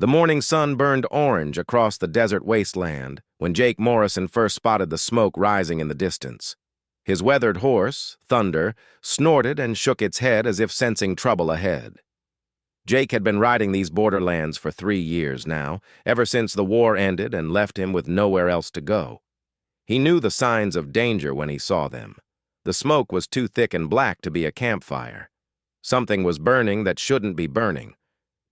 The morning sun burned orange across the desert wasteland when Jake Morrison first spotted the smoke rising in the distance. His weathered horse, Thunder, snorted and shook its head as if sensing trouble ahead. Jake had been riding these borderlands for 3 years now, ever since the war ended and left him with nowhere else to go. He knew the signs of danger when he saw them. The smoke was too thick and black to be a campfire. Something was burning that shouldn't be burning.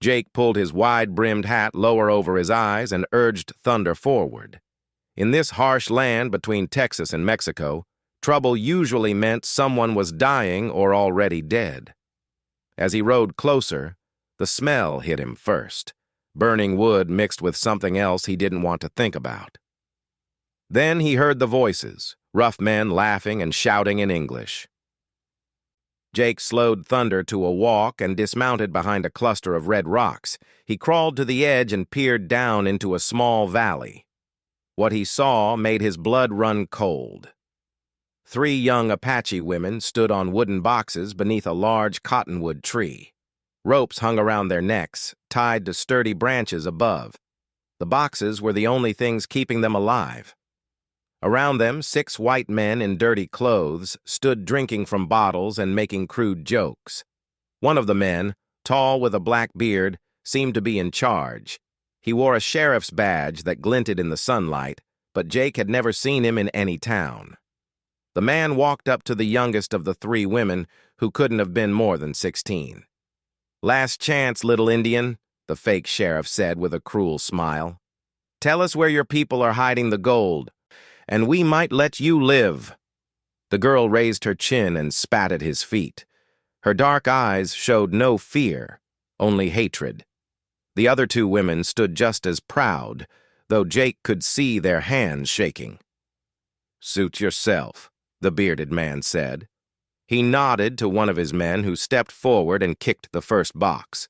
Jake pulled his wide-brimmed hat lower over his eyes and urged Thunder forward. In this harsh land between Texas and Mexico, trouble usually meant someone was dying or already dead. As he rode closer, the smell hit him first, burning wood mixed with something else he didn't want to think about. Then he heard the voices, rough men laughing and shouting in English. Jake slowed Thunder to a walk and dismounted behind a cluster of red rocks. He crawled to the edge and peered down into a small valley. What he saw made his blood run cold. 3 young Apache women stood on wooden boxes beneath a large cottonwood tree. Ropes hung around their necks, tied to sturdy branches above. The boxes were the only things keeping them alive. Around them, 6 white men in dirty clothes stood drinking from bottles and making crude jokes. One of the men, tall with a black beard, seemed to be in charge. He wore a sheriff's badge that glinted in the sunlight, but Jake had never seen him in any town. The man walked up to the youngest of the 3 women, who couldn't have been more than 16. "Last chance, little Indian," the fake sheriff said with a cruel smile. "Tell us where your people are hiding the gold, and we might let you live." The girl raised her chin and spat at his feet. Her dark eyes showed no fear, only hatred. The other 2 women stood just as proud, though Jake could see their hands shaking. "Suit yourself," the bearded man said. He nodded to one of his men who stepped forward and kicked the first box.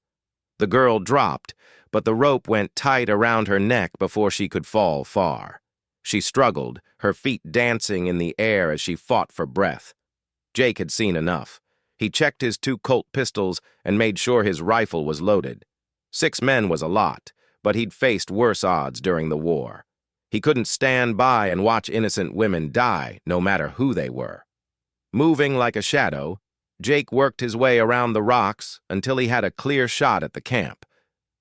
The girl dropped, but the rope went tight around her neck before she could fall far. She struggled, her feet dancing in the air as she fought for breath. Jake had seen enough. He checked his 2 Colt pistols and made sure his rifle was loaded. 6 men was a lot, but he'd faced worse odds during the war. He couldn't stand by and watch innocent women die, no matter who they were. Moving like a shadow, Jake worked his way around the rocks until he had a clear shot at the camp.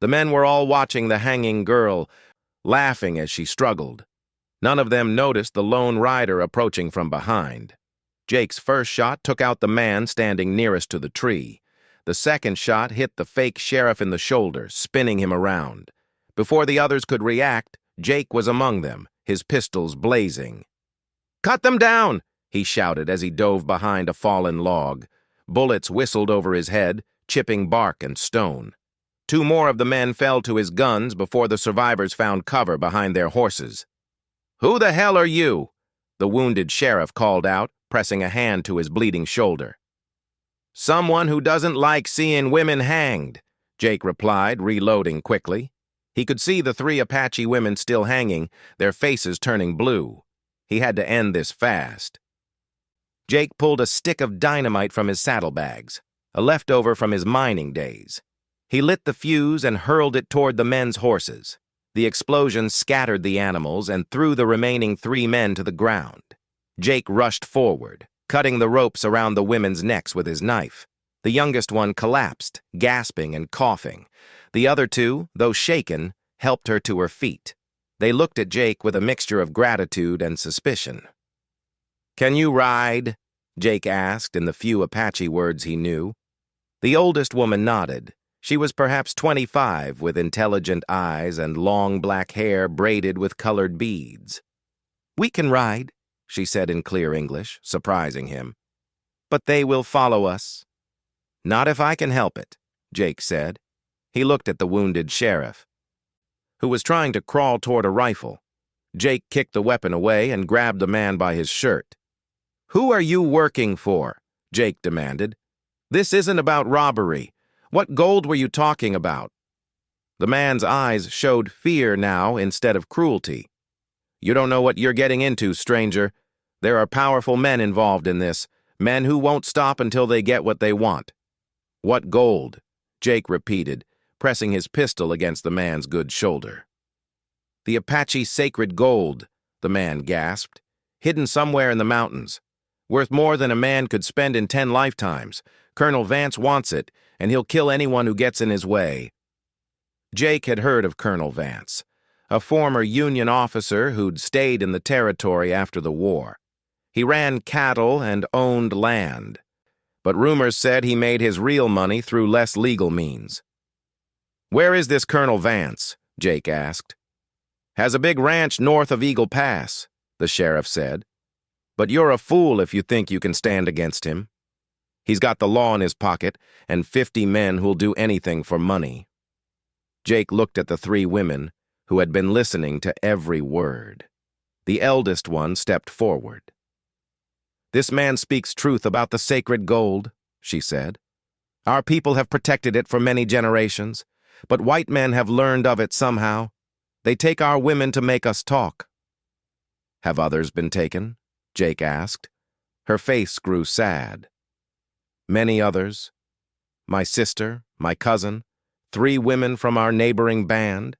The men were all watching the hanging girl, laughing as she struggled. None of them noticed the lone rider approaching from behind. Jake's first shot took out the man standing nearest to the tree. The second shot hit the fake sheriff in the shoulder, spinning him around. Before the others could react, Jake was among them, his pistols blazing. "Cut them down!" he shouted as he dove behind a fallen log. Bullets whistled over his head, chipping bark and stone. 2 more of the men fell to his guns before the survivors found cover behind their horses. "Who the hell are you?" the wounded sheriff called out, pressing a hand to his bleeding shoulder. "Someone who doesn't like seeing women hanged," Jake replied, reloading quickly. He could see the 3 Apache women still hanging, their faces turning blue. He had to end this fast. Jake pulled a stick of dynamite from his saddlebags, a leftover from his mining days. He lit the fuse and hurled it toward the men's horses. The explosion scattered the animals and threw the remaining 3 men to the ground. Jake rushed forward, cutting the ropes around the women's necks with his knife. The youngest one collapsed, gasping and coughing. The other 2, though shaken, helped her to her feet. They looked at Jake with a mixture of gratitude and suspicion. "Can you ride?" Jake asked in the few Apache words he knew. The oldest woman nodded. She was perhaps 25, with intelligent eyes and long black hair braided with colored beads. "We can ride," she said in clear English, surprising him. "But they will follow us." "Not if I can help it," Jake said. He looked at the wounded sheriff, who was trying to crawl toward a rifle. Jake kicked the weapon away and grabbed the man by his shirt. "Who are you working for?" Jake demanded. "This isn't about robbery. What gold were you talking about?" The man's eyes showed fear now instead of cruelty. "You don't know what you're getting into, stranger. There are powerful men involved in this, men who won't stop until they get what they want." "What gold?" Jake repeated, pressing his pistol against the man's good shoulder. "The Apache sacred gold," the man gasped, "hidden somewhere in the mountains. Worth more than a man could spend in 10 lifetimes. Colonel Vance wants it, and he'll kill anyone who gets in his way." Jake had heard of Colonel Vance, a former Union officer who'd stayed in the territory after the war. He ran cattle and owned land, but rumors said he made his real money through less legal means. "Where is this Colonel Vance?" Jake asked. "Has a big ranch north of Eagle Pass," the sheriff said. "But you're a fool if you think you can stand against him. He's got the law in his pocket and 50 men who'll do anything for money." Jake looked at the 3 women who had been listening to every word. The eldest one stepped forward. "This man speaks truth about the sacred gold," she said. "Our people have protected it for many generations, but white men have learned of it somehow. They take our women to make us talk." "Have others been taken?" Jake asked. Her face grew sad. "Many others. My sister, my cousin, 3 women from our neighboring band.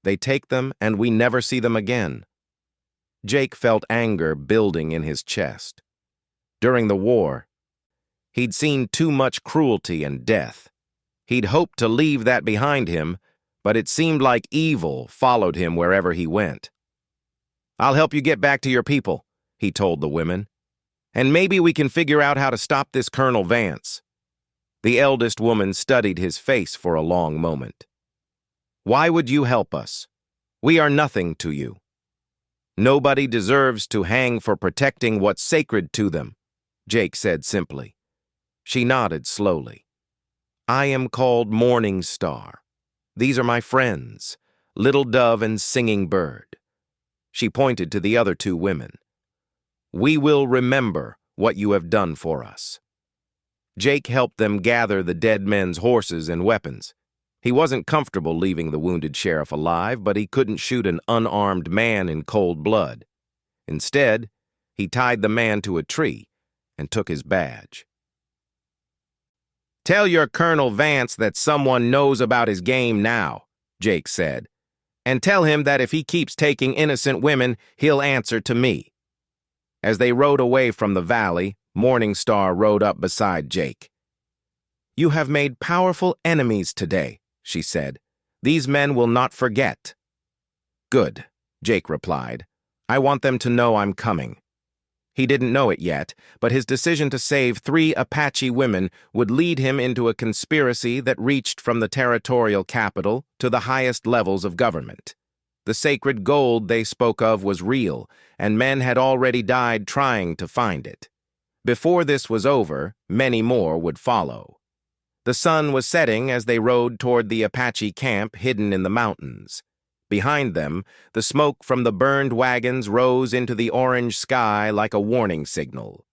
They take them and we never see them again." Jake felt anger building in his chest. During the war, he'd seen too much cruelty and death. He'd hoped to leave that behind him, but it seemed like evil followed him wherever he went. "I'll help you get back to your people," he told the women. "And maybe we can figure out how to stop this Colonel Vance." The eldest woman studied his face for a long moment. "Why would you help us? We are nothing to you." "Nobody deserves to hang for protecting what's sacred to them," Jake said simply. She nodded slowly. "I am called Morning Star. These are my friends, Little Dove and Singing Bird." She pointed to the other 2 women. "We will remember what you have done for us." Jake helped them gather the dead men's horses and weapons. He wasn't comfortable leaving the wounded sheriff alive, but he couldn't shoot an unarmed man in cold blood. Instead, he tied the man to a tree and took his badge. "Tell your Colonel Vance that someone knows about his game now," Jake said. "And tell him that if he keeps taking innocent women, he'll answer to me." As they rode away from the valley, Morning Star rode up beside Jake. "You have made powerful enemies today," she said. "These men will not forget." "Good," Jake replied. "I want them to know I'm coming." He didn't know it yet, but his decision to save 3 Apache women would lead him into a conspiracy that reached from the territorial capital to the highest levels of government. The sacred gold they spoke of was real, and men had already died trying to find it. Before this was over, many more would follow. The sun was setting as they rode toward the Apache camp hidden in the mountains. Behind them, the smoke from the burned wagons rose into the orange sky like a warning signal.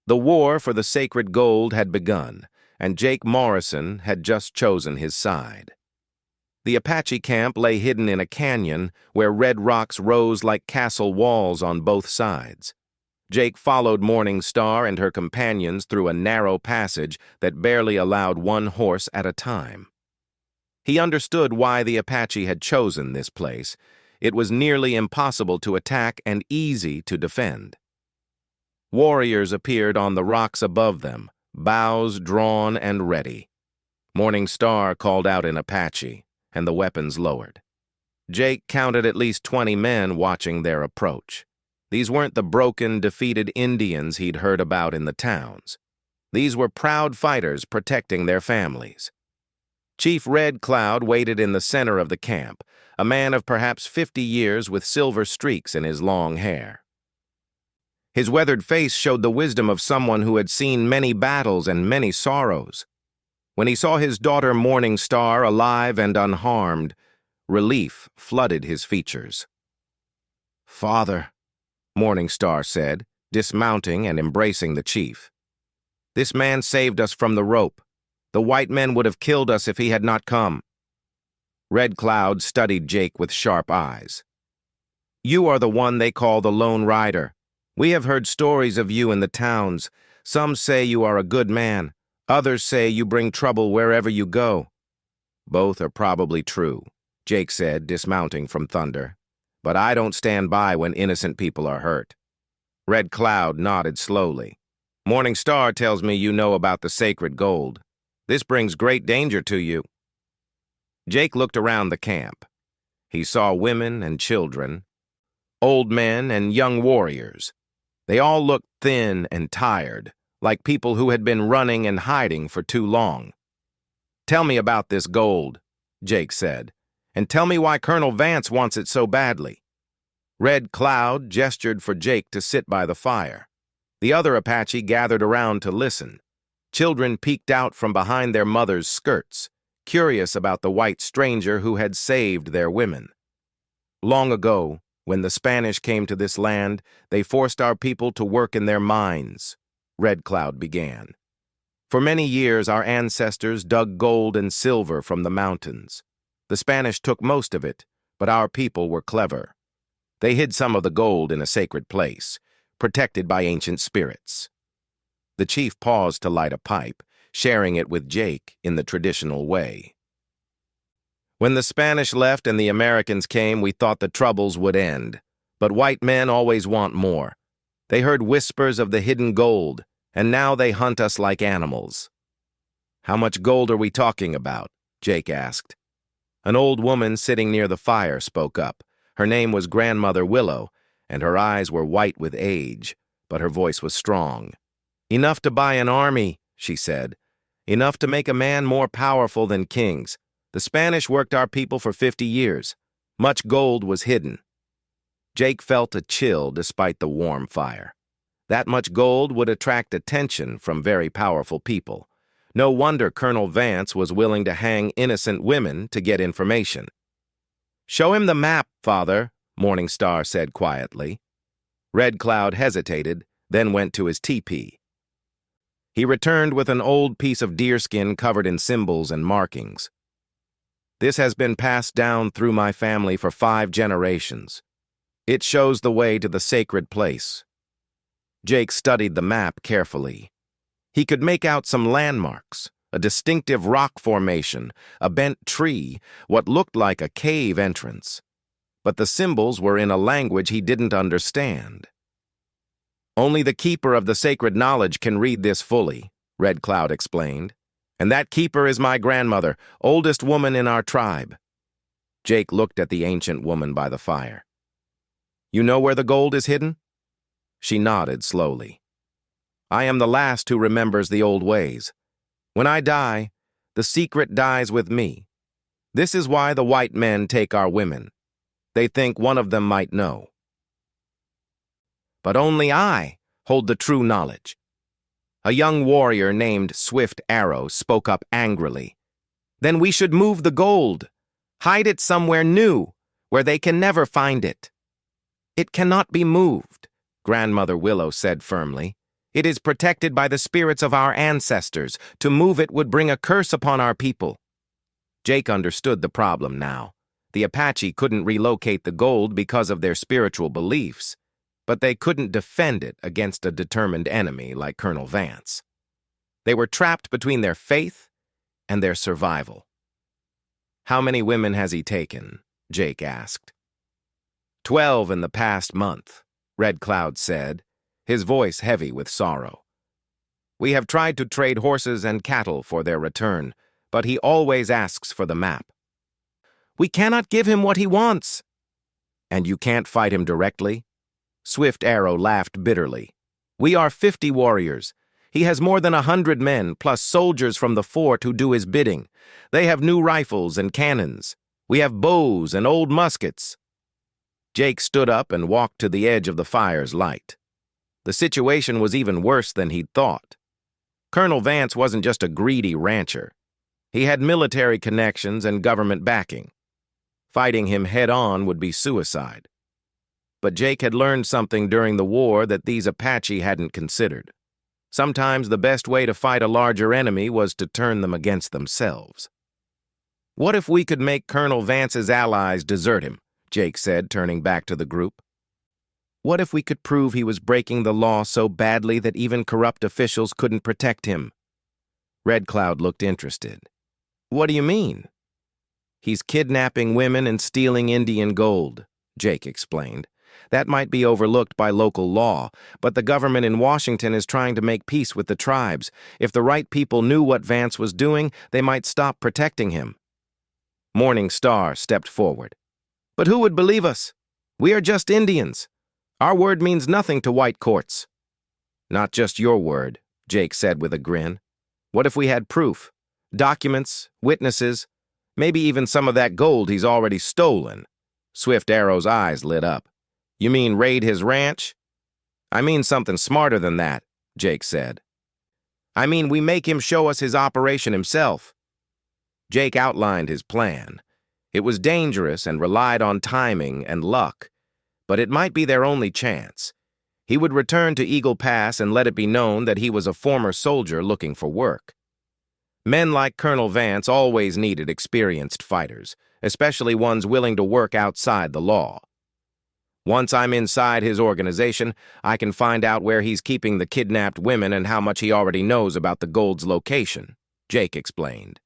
The war for the sacred gold had begun, and Jake Morrison had just chosen his side. The Apache camp lay hidden in a canyon where red rocks rose like castle walls on both sides. Jake followed Morning Star and her companions through a narrow passage that barely allowed 1 horse at a time. He understood why the Apache had chosen this place. It was nearly impossible to attack and easy to defend. Warriors appeared on the rocks above them, bows drawn and ready. Morning Star called out in Apache, and the weapons lowered. Jake counted at least 20 men watching their approach. These weren't the broken, defeated Indians he'd heard about in the towns. These were proud fighters protecting their families. Chief Red Cloud waited in the center of the camp, a man of perhaps 50 years with silver streaks in his long hair. His weathered face showed the wisdom of someone who had seen many battles and many sorrows. When he saw his daughter Morning Star alive and unharmed, relief flooded his features. "Father," Morning Star said, dismounting and embracing the chief. "This man saved us from the rope. The white men would have killed us if he had not come." Red Cloud studied Jake with sharp eyes. "You are the one they call the Lone Rider. We have heard stories of you in the towns. Some say you are a good man. Others say you bring trouble wherever you go." Both are probably true, Jake said, dismounting from Thunder. But I don't stand by when innocent people are hurt. Red Cloud nodded slowly. Morning Star tells me you know about the sacred gold. This brings great danger to you. Jake looked around the camp. He saw women and children, old men and young warriors. They all looked thin and tired, like people who had been running and hiding for too long. Tell me about this gold, Jake said, and tell me why Colonel Vance wants it so badly. Red Cloud gestured for Jake to sit by the fire. The other Apache gathered around to listen. Children peeked out from behind their mothers' skirts, curious about the white stranger who had saved their women. Long ago, when the Spanish came to this land, they forced our people to work in their mines, Red Cloud began. For many years, our ancestors dug gold and silver from the mountains. The Spanish took most of it, but our people were clever. They hid some of the gold in a sacred place, protected by ancient spirits. The chief paused to light a pipe, sharing it with Jake in the traditional way. When the Spanish left and the Americans came, we thought the troubles would end. But white men always want more. They heard whispers of the hidden gold, and now they hunt us like animals. How much gold are we talking about? Jake asked. An old woman sitting near the fire spoke up. Her name was Grandmother Willow, and her eyes were white with age, but her voice was strong. Enough to buy an army, she said. Enough to make a man more powerful than kings. The Spanish worked our people for 50 years. Much gold was hidden. Jake felt a chill despite the warm fire. That much gold would attract attention from very powerful people. No wonder Colonel Vance was willing to hang innocent women to get information. Show him the map, Father, Morning Star said quietly. Red Cloud hesitated, then went to his teepee. He returned with an old piece of deerskin covered in symbols and markings. This has been passed down through my family for 5 generations. It shows the way to the sacred place. Jake studied the map carefully. He could make out some landmarks, a distinctive rock formation, a bent tree, what looked like a cave entrance. But the symbols were in a language he didn't understand. Only the keeper of the sacred knowledge can read this fully, Red Cloud explained. And that keeper is my grandmother, oldest woman in our tribe. Jake looked at the ancient woman by the fire. You know where the gold is hidden? She nodded slowly. I am the last who remembers the old ways. When I die, the secret dies with me. This is why the white men take our women. They think one of them might know. But only I hold the true knowledge. A young warrior named Swift Arrow spoke up angrily. Then we should move the gold. Hide it somewhere new, where they can never find it. It cannot be moved, Grandmother Willow said firmly. It is protected by the spirits of our ancestors. To move it would bring a curse upon our people. Jake understood the problem now. The Apache couldn't relocate the gold because of their spiritual beliefs, but they couldn't defend it against a determined enemy like Colonel Vance. They were trapped between their faith and their survival. How many women has he taken? Jake asked. 12 in the past month, Red Cloud said, his voice heavy with sorrow. We have tried to trade horses and cattle for their return, but he always asks for the map. We cannot give him what he wants. And you can't fight him directly? Swift Arrow laughed bitterly. We are 50 warriors. He has more than 100 men, plus soldiers from the fort who do his bidding. They have new rifles and cannons. We have bows and old muskets. Jake stood up and walked to the edge of the fire's light. The situation was even worse than he'd thought. Colonel Vance wasn't just a greedy rancher. He had military connections and government backing. Fighting him head-on would be suicide. But Jake had learned something during the war that these Apache hadn't considered. Sometimes the best way to fight a larger enemy was to turn them against themselves. What if we could make Colonel Vance's allies desert him? Jake said, turning back to the group. What if we could prove he was breaking the law so badly that even corrupt officials couldn't protect him? Red Cloud looked interested. What do you mean? He's kidnapping women and stealing Indian gold, Jake explained. That might be overlooked by local law, but the government in Washington is trying to make peace with the tribes. If the right people knew what Vance was doing, they might stop protecting him. Morning Star stepped forward. But who would believe us? We are just Indians. Our word means nothing to white courts. Not just your word, Jake said with a grin. What if we had proof? Documents, witnesses, maybe even some of that gold he's already stolen? Swift Arrow's eyes lit up. You mean raid his ranch? I mean something smarter than that, Jake said. I mean we make him show us his operation himself. Jake outlined his plan. It was dangerous and relied on timing and luck, but it might be their only chance. He would return to Eagle Pass and let it be known that he was a former soldier looking for work. Men like Colonel Vance always needed experienced fighters, especially ones willing to work outside the law. Once I'm inside his organization, I can find out where he's keeping the kidnapped women and how much he already knows about the gold's location, Jake explained.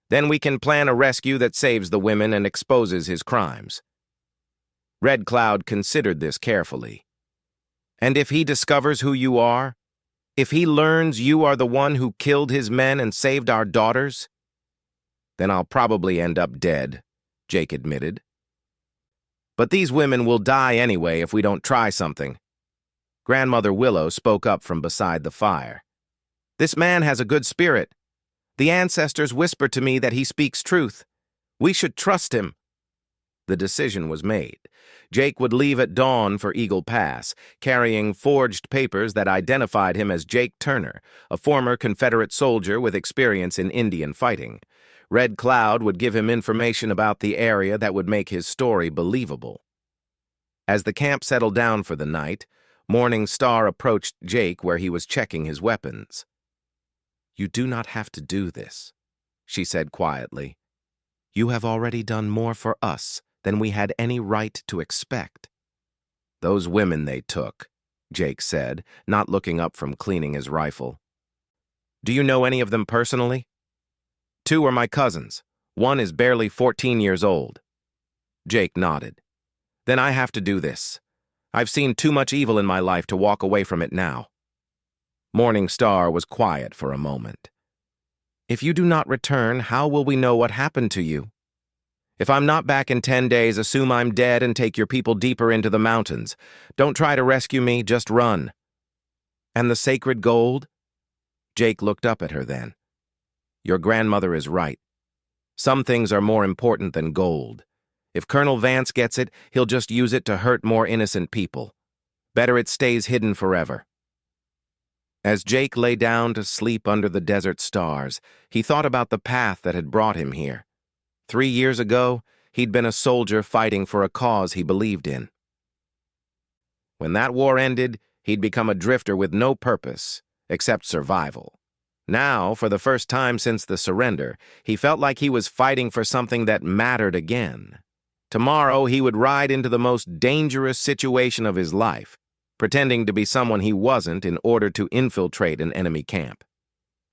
Then we can plan a rescue that saves the women and exposes his crimes. Red Cloud considered this carefully. And if he discovers who you are? If he learns you are the one who killed his men and saved our daughters? Then I'll probably end up dead, Jake admitted. But these women will die anyway if we don't try something. Grandmother Willow spoke up from beside the fire. This man has a good spirit. The ancestors whisper to me that he speaks truth. We should trust him. The decision was made. Jake would leave at dawn for Eagle Pass, carrying forged papers that identified him as Jake Turner, a former Confederate soldier with experience in Indian fighting. Red Cloud would give him information about the area that would make his story believable. As the camp settled down for the night, Morning Star approached Jake where he was checking his weapons. You do not have to do this, she said quietly. You have already done more for us than we had any right to expect. Those women they took, Jake said, not looking up from cleaning his rifle. Do you know any of them personally? 2 are my cousins. 1 is barely 14 years old. Jake nodded. Then I have to do this. I've seen too much evil in my life to walk away from it now. Morning Star was quiet for a moment. If you do not return, how will we know what happened to you? If I'm not back in 10 days, assume I'm dead and take your people deeper into the mountains. Don't try to rescue me, just run. And the sacred gold? Jake looked up at her then. Your grandmother is right. Some things are more important than gold. If Colonel Vance gets it, he'll just use it to hurt more innocent people. Better it stays hidden forever. As Jake lay down to sleep under the desert stars, he thought about the path that had brought him here. 3 years ago, he'd been a soldier fighting for a cause he believed in. When that war ended, he'd become a drifter with no purpose, except survival. Now, for the first time since the surrender, he felt like he was fighting for something that mattered again. Tomorrow, he would ride into the most dangerous situation of his life, pretending to be someone he wasn't in order to infiltrate an enemy camp.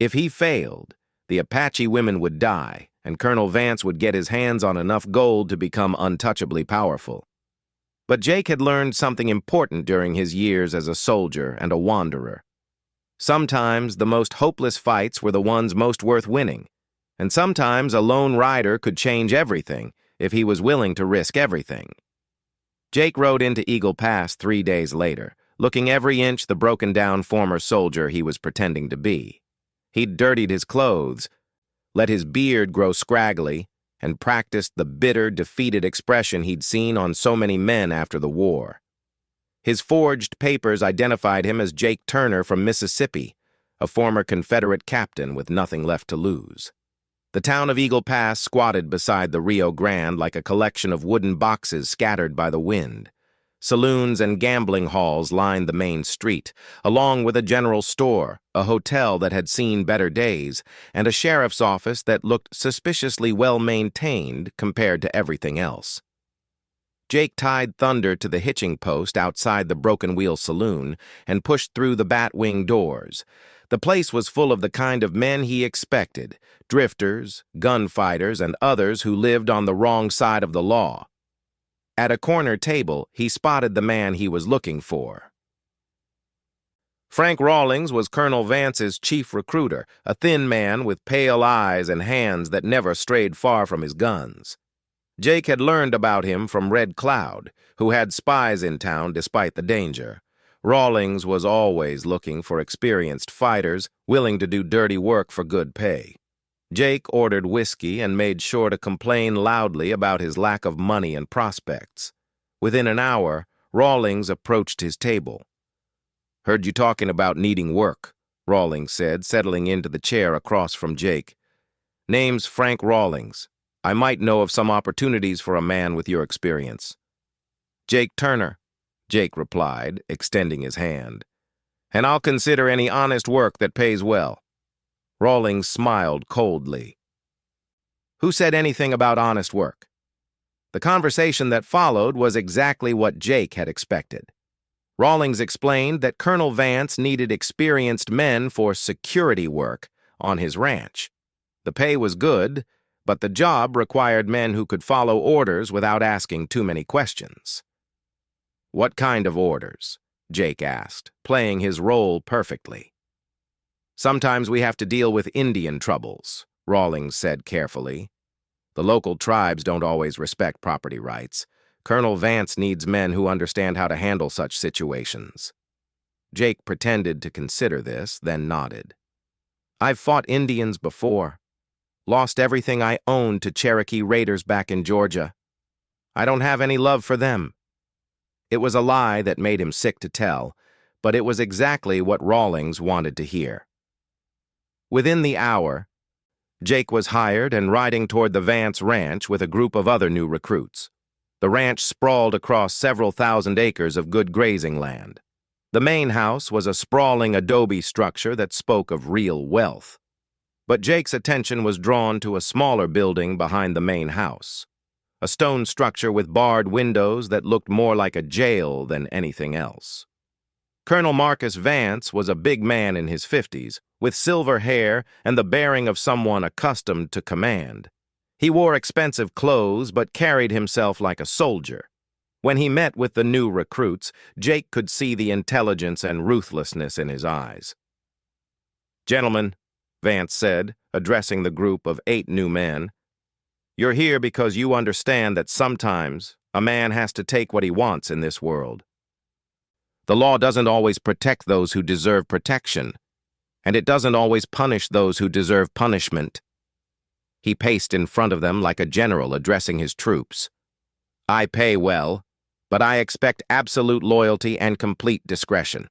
If he failed, the Apache women would die, and Colonel Vance would get his hands on enough gold to become untouchably powerful. But Jake had learned something important during his years as a soldier and a wanderer. Sometimes the most hopeless fights were the ones most worth winning, and sometimes a lone rider could change everything if he was willing to risk everything. Jake rode into Eagle Pass 3 days later, looking every inch the broken-down former soldier he was pretending to be. He'd dirtied his clothes, let his beard grow scraggly, and practiced the bitter, defeated expression he'd seen on so many men after the war. His forged papers identified him as Jake Turner from Mississippi, a former Confederate captain with nothing left to lose. The town of Eagle Pass squatted beside the Rio Grande like a collection of wooden boxes scattered by the wind. Saloons and gambling halls lined the main street, along with a general store, a hotel that had seen better days, and a sheriff's office that looked suspiciously well-maintained compared to everything else. Jake tied Thunder to the hitching post outside the Broken Wheel Saloon and pushed through the bat-wing doors. The place was full of the kind of men he expected, drifters, gunfighters, and others who lived on the wrong side of the law. At a corner table, he spotted the man he was looking for. Frank Rawlings was Colonel Vance's chief recruiter, a thin man with pale eyes and hands that never strayed far from his guns. Jake had learned about him from Red Cloud, who had spies in town despite the danger. Rawlings was always looking for experienced fighters, willing to do dirty work for good pay. Jake ordered whiskey and made sure to complain loudly about his lack of money and prospects. Within an hour, Rawlings approached his table. "Heard you talking about needing work," Rawlings said, settling into the chair across from Jake. "Name's Frank Rawlings. I might know of some opportunities for a man with your experience." "Jake Turner," Jake replied, extending his hand. "And I'll consider any honest work that pays well." Rawlings smiled coldly. Who said anything about honest work? The conversation that followed was exactly what Jake had expected. Rawlings explained that Colonel Vance needed experienced men for security work on his ranch. The pay was good, but the job required men who could follow orders without asking too many questions. "What kind of orders?" Jake asked, playing his role perfectly. "Sometimes we have to deal with Indian troubles," Rawlings said carefully. "The local tribes don't always respect property rights. Colonel Vance needs men who understand how to handle such situations." Jake pretended to consider this, then nodded. "I've fought Indians before. Lost everything I owned to Cherokee raiders back in Georgia. I don't have any love for them." It was a lie that made him sick to tell, but it was exactly what Rawlings wanted to hear. Within the hour, Jake was hired and riding toward the Vance Ranch with a group of other new recruits. The ranch sprawled across several thousand acres of good grazing land. The main house was a sprawling adobe structure that spoke of real wealth. But Jake's attention was drawn to a smaller building behind the main house, a stone structure with barred windows that looked more like a jail than anything else. Colonel Marcus Vance was a big man in his 50s, with silver hair and the bearing of someone accustomed to command. He wore expensive clothes but carried himself like a soldier. When he met with the new recruits, Jake could see the intelligence and ruthlessness in his eyes. "Gentlemen," Vance said, addressing the group of 8 new men, "you're here because you understand that sometimes a man has to take what he wants in this world. The law doesn't always protect those who deserve protection, and it doesn't always punish those who deserve punishment." He paced in front of them like a general addressing his troops. "I pay well, but I expect absolute loyalty and complete discretion.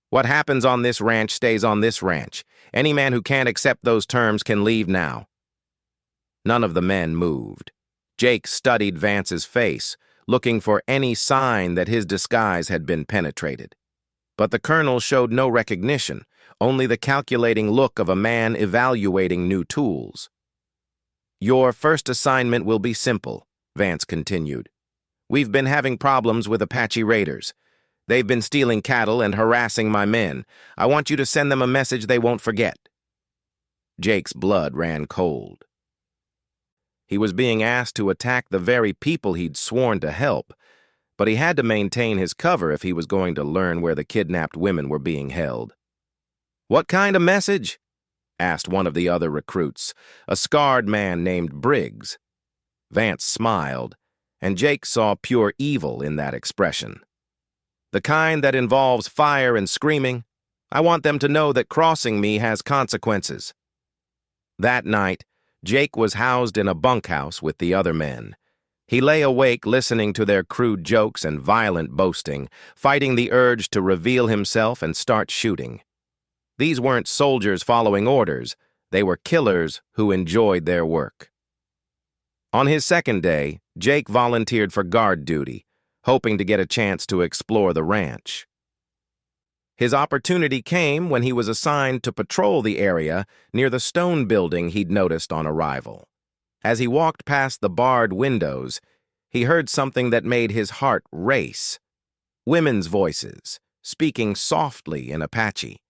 What happens on this ranch stays on this ranch. Any man who can't accept those terms can leave now." None of the men moved. Jake studied Vance's face, looking for any sign that his disguise had been penetrated. But the colonel showed no recognition, only the calculating look of a man evaluating new tools. "Your first assignment will be simple," Vance continued. "We've been having problems with Apache raiders. They've been stealing cattle and harassing my men. I want you to send them a message they won't forget." Jake's blood ran cold. He was being asked to attack the very people he'd sworn to help, but he had to maintain his cover if he was going to learn where the kidnapped women were being held. "What kind of message?" asked one of the other recruits, a scarred man named Briggs. Vance smiled, and Jake saw pure evil in that expression. "The kind that involves fire and screaming. I want them to know that crossing me has consequences." That night, Jake was housed in a bunkhouse with the other men. He lay awake listening to their crude jokes and violent boasting, fighting the urge to reveal himself and start shooting. These weren't soldiers following orders. They were killers who enjoyed their work. On his second day, Jake volunteered for guard duty, hoping to get a chance to explore the ranch. His opportunity came when he was assigned to patrol the area near the stone building he'd noticed on arrival. As he walked past the barred windows, he heard something that made his heart race. Women's voices, speaking softly in Apache.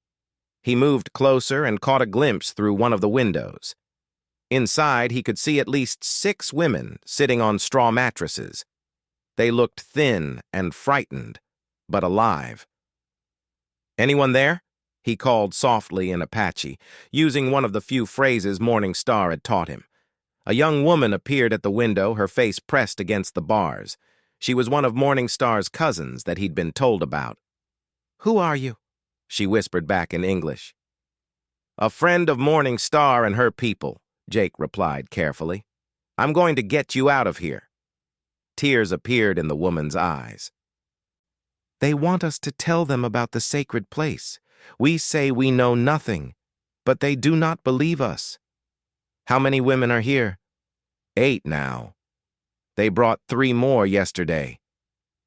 He moved closer and caught a glimpse through one of the windows. Inside, he could see at least 6 women sitting on straw mattresses. They looked thin and frightened, but alive. "Anyone there?" he called softly in Apache, using one of the few phrases Morning Star had taught him. A young woman appeared at the window, her face pressed against the bars. She was one of Morning Star's cousins that he'd been told about. "Who are you?" she whispered back in English. "A friend of Morning Star and her people," Jake replied carefully. "I'm going to get you out of here." Tears appeared in the woman's eyes. "They want us to tell them about the sacred place. We say we know nothing, but they do not believe us." "How many women are here?" "8 now. They brought 3 more yesterday."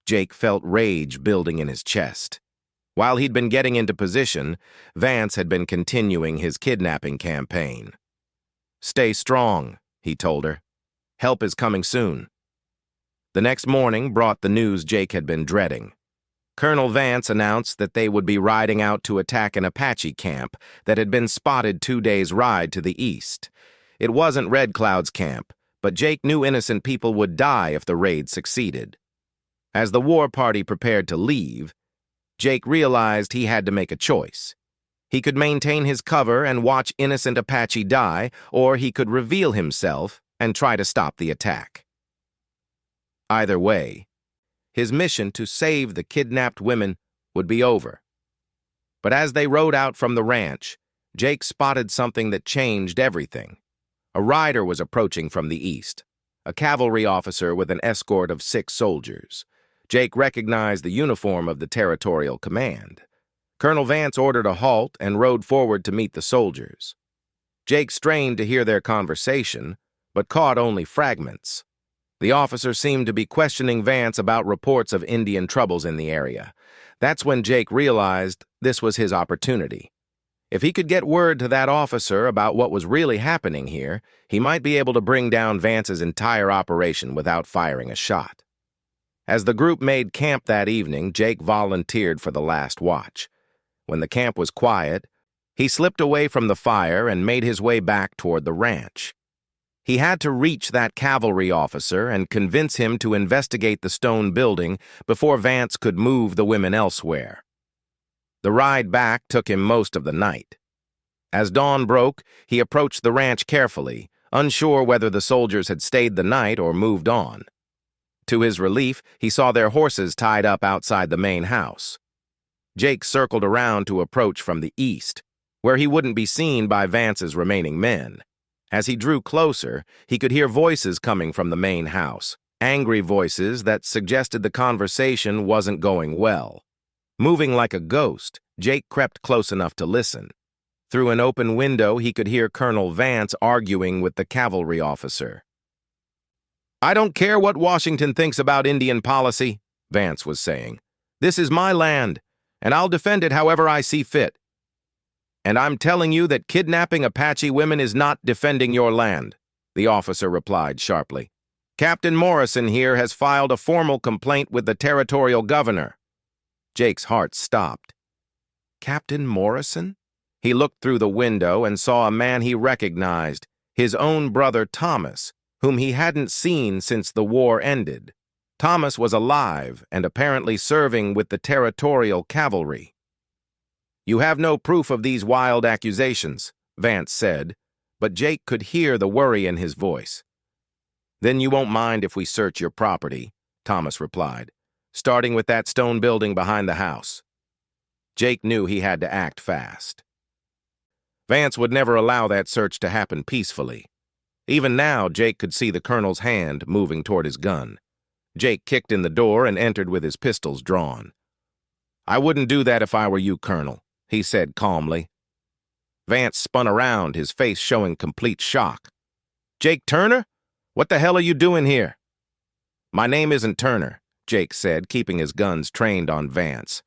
Jake felt rage building in his chest. While he'd been getting into position, Vance had been continuing his kidnapping campaign. "Stay strong," he told her. "Help is coming soon." The next morning brought the news Jake had been dreading. Colonel Vance announced that they would be riding out to attack an Apache camp that had been spotted 2 days' ride to the east. It wasn't Red Cloud's camp, but Jake knew innocent people would die if the raid succeeded. As the war party prepared to leave, Jake realized he had to make a choice. He could maintain his cover and watch innocent Apache die, or he could reveal himself and try to stop the attack. Either way, his mission to save the kidnapped women would be over. But as they rode out from the ranch, Jake spotted something that changed everything. A rider was approaching from the east, a cavalry officer with an escort of 6 soldiers. Jake recognized the uniform of the Territorial Command. Colonel Vance ordered a halt and rode forward to meet the soldiers. Jake strained to hear their conversation, but caught only fragments. The officer seemed to be questioning Vance about reports of Indian troubles in the area. That's when Jake realized this was his opportunity. If he could get word to that officer about what was really happening here, he might be able to bring down Vance's entire operation without firing a shot. As the group made camp that evening, Jake volunteered for the last watch. When the camp was quiet, he slipped away from the fire and made his way back toward the ranch. He had to reach that cavalry officer and convince him to investigate the stone building before Vance could move the women elsewhere. The ride back took him most of the night. As dawn broke, he approached the ranch carefully, unsure whether the soldiers had stayed the night or moved on. To his relief, he saw their horses tied up outside the main house. Jake circled around to approach from the east, where he wouldn't be seen by Vance's remaining men. As he drew closer, he could hear voices coming from the main house, angry voices that suggested the conversation wasn't going well. Moving like a ghost, Jake crept close enough to listen. Through an open window, he could hear Colonel Vance arguing with the cavalry officer. "I don't care what Washington thinks about Indian policy," Vance was saying. "This is my land, and I'll defend it however I see fit. And I'm telling you that kidnapping Apache women is not defending your land," the officer replied sharply. "Captain Morrison here has filed a formal complaint with the territorial governor." Jake's heart stopped. Captain Morrison? He looked through the window and saw a man he recognized, his own brother Thomas, whom he hadn't seen since the war ended. Thomas was alive and apparently serving with the territorial cavalry. "You have no proof of these wild accusations," Vance said, but Jake could hear the worry in his voice. "Then you won't mind if we search your property," Thomas replied, "starting with that stone building behind the house." Jake knew he had to act fast. Vance would never allow that search to happen peacefully. Even now, Jake could see the colonel's hand moving toward his gun. Jake kicked in the door and entered with his pistols drawn. "I wouldn't do that if I were you, Colonel," he said calmly. Vance spun around, his face showing complete shock. "Jake Turner? What the hell are you doing here?" "My name isn't Turner," Jake said, keeping his guns trained on Vance.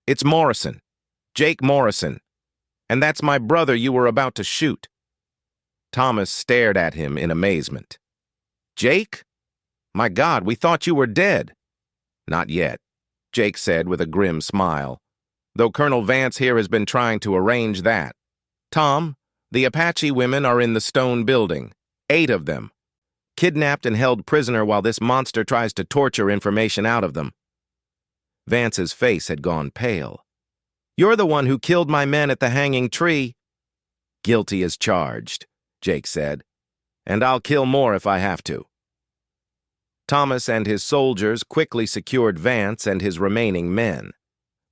"It's Morrison. Jake Morrison. And that's my brother you were about to shoot." Thomas stared at him in amazement. "Jake? My God, we thought you were dead." "Not yet," Jake said with a grim smile. though Colonel Vance here has been trying to arrange that. Tom, the Apache women are in the stone building. 8 of them. Kidnapped and held prisoner while this monster tries to torture information out of them. Vance's face had gone pale. You're the one who killed my men at the hanging tree. Guilty as charged, Jake said. And I'll kill more if I have to. Thomas and his soldiers quickly secured Vance and his remaining men.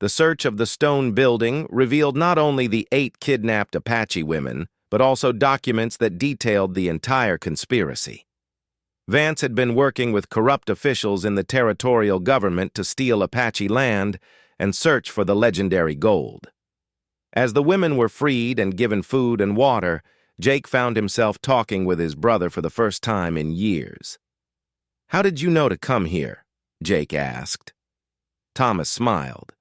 The search of the stone building revealed not only the 8 kidnapped Apache women, but also documents that detailed the entire conspiracy. Vance had been working with corrupt officials in the territorial government to steal Apache land and search for the legendary gold. As the women were freed and given food and water, Jake found himself talking with his brother for the first time in years. How did you know to come here? Jake asked. Thomas smiled.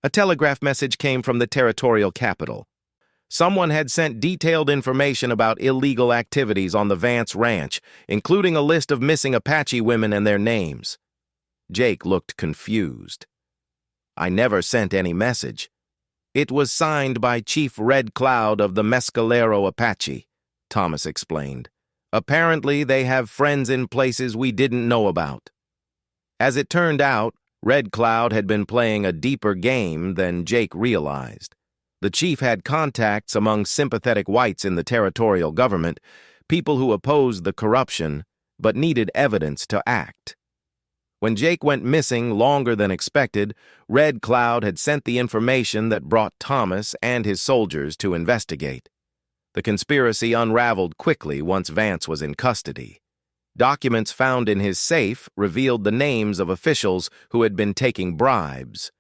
A telegraph message came from the territorial capital. Someone had sent detailed information about illegal activities on the Vance Ranch, including a list of missing Apache women and their names. Jake looked confused. I never sent any message. It was signed by Chief Red Cloud of the Mescalero Apache, Thomas explained. Apparently, they have friends in places we didn't know about. As it turned out, Red Cloud had been playing a deeper game than Jake realized. The chief had contacts among sympathetic whites in the territorial government, people who opposed the corruption but needed evidence to act. When Jake went missing longer than expected, Red Cloud had sent the information that brought Thomas and his soldiers to investigate. The conspiracy unraveled quickly once Vance was in custody. Documents found in his safe revealed the names of officials who had been taking bribes.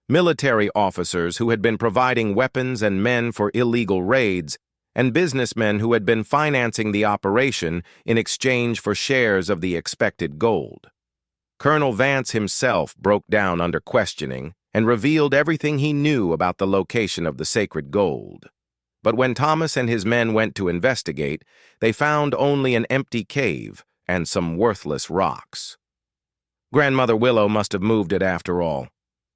Military officers who had been providing weapons and men for illegal raids, and businessmen who had been financing the operation in exchange for shares of the expected gold. Colonel Vance himself broke down under questioning and revealed everything he knew about the location of the sacred gold. But when Thomas and his men went to investigate, they found only an empty cave and some worthless rocks. Grandmother Willow must have moved it after all,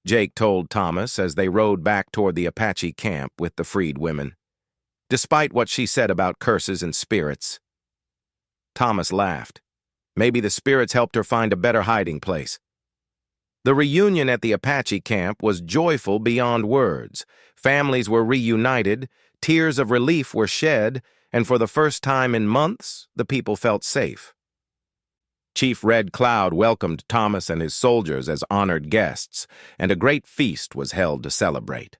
Jake told Thomas as they rode back toward the Apache camp with the freed women. Despite what she said about curses and spirits. Thomas laughed. Maybe the spirits helped her find a better hiding place. The reunion at the Apache camp was joyful beyond words. Families were reunited, tears of relief were shed, and for the first time in months, the people felt safe. Chief Red Cloud welcomed Thomas and his soldiers as honored guests, and a great feast was held to celebrate.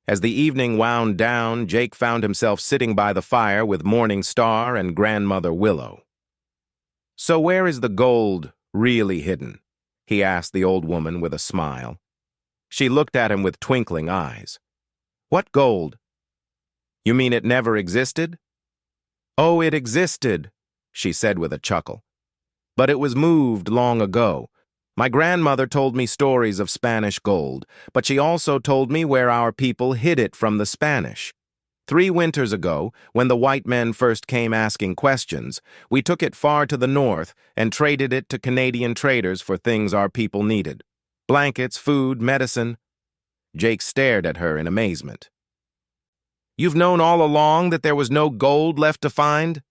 As the evening wound down, Jake found himself sitting by the fire with Morning Star and Grandmother Willow. So where is the gold really hidden? He asked the old woman with a smile. She looked at him with twinkling eyes. What gold? You mean it never existed? Oh, it existed, she said with a chuckle. But it was moved long ago. My grandmother told me stories of Spanish gold, but she also told me where our people hid it from the Spanish. 3 winters ago, when the white men first came asking questions, we took it far to the north and traded it to Canadian traders for things our people needed. Blankets, food, medicine. Jake stared at her in amazement. You've known all along that there was no gold left to find?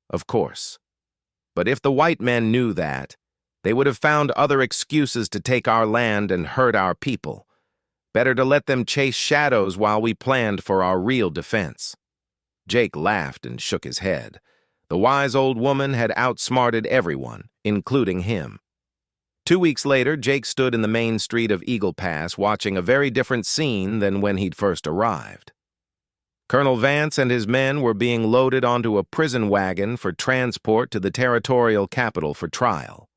Of course. But if the white men knew that, they would have found other excuses to take our land and hurt our people. Better to let them chase shadows while we planned for our real defense. Jake laughed and shook his head. The wise old woman had outsmarted everyone, including him. 2 weeks later, Jake stood in the main street of Eagle Pass watching a very different scene than when he'd first arrived. Colonel Vance and his men were being loaded onto a prison wagon for transport to the territorial capital for trial.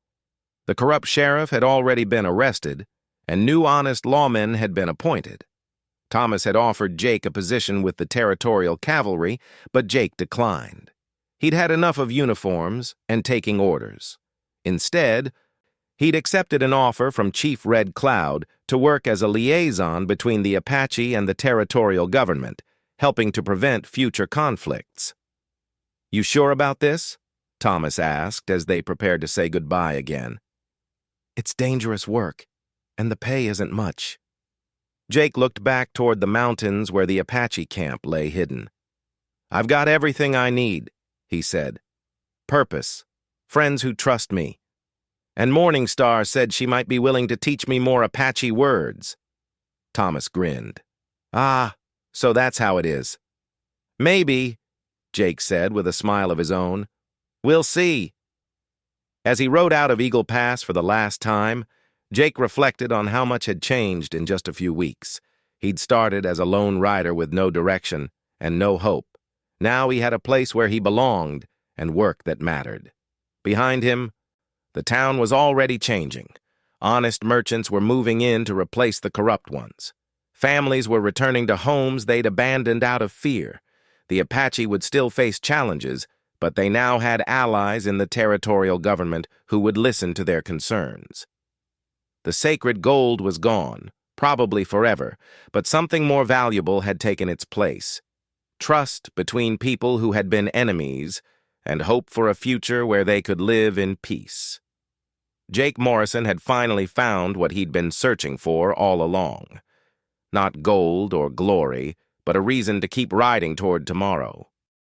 The corrupt sheriff had already been arrested, and new honest lawmen had been appointed. Thomas had offered Jake a position with the territorial cavalry, but Jake declined. He'd had enough of uniforms and taking orders. Instead, he'd accepted an offer from Chief Red Cloud to work as a liaison between the Apache and the territorial government, helping to prevent future conflicts. You sure about this? Thomas asked as they prepared to say goodbye again. It's dangerous work, and the pay isn't much. Jake looked back toward the mountains where the Apache camp lay hidden. "I've got everything I need," he said. "Purpose, friends who trust me. And Morningstar said she might be willing to teach me more Apache words." Thomas grinned. "Ah, so that's how it is." "Maybe," Jake said with a smile of his own. "We'll see." As he rode out of Eagle Pass for the last time, Jake reflected on how much had changed in just a few weeks. He'd started as a lone rider with no direction and no hope. Now he had a place where he belonged and work that mattered. Behind him, the town was already changing. Honest merchants were moving in to replace the corrupt ones. Families were returning to homes they'd abandoned out of fear. The Apache would still face challenges, but they now had allies in the territorial government who would listen to their concerns. The sacred gold was gone, probably forever, but something more valuable had taken its place. Trust between people who had been enemies, and hope for a future where they could live in peace. Jake Morrison had finally found what he'd been searching for all along. Not gold or glory, but a reason to keep riding toward tomorrow.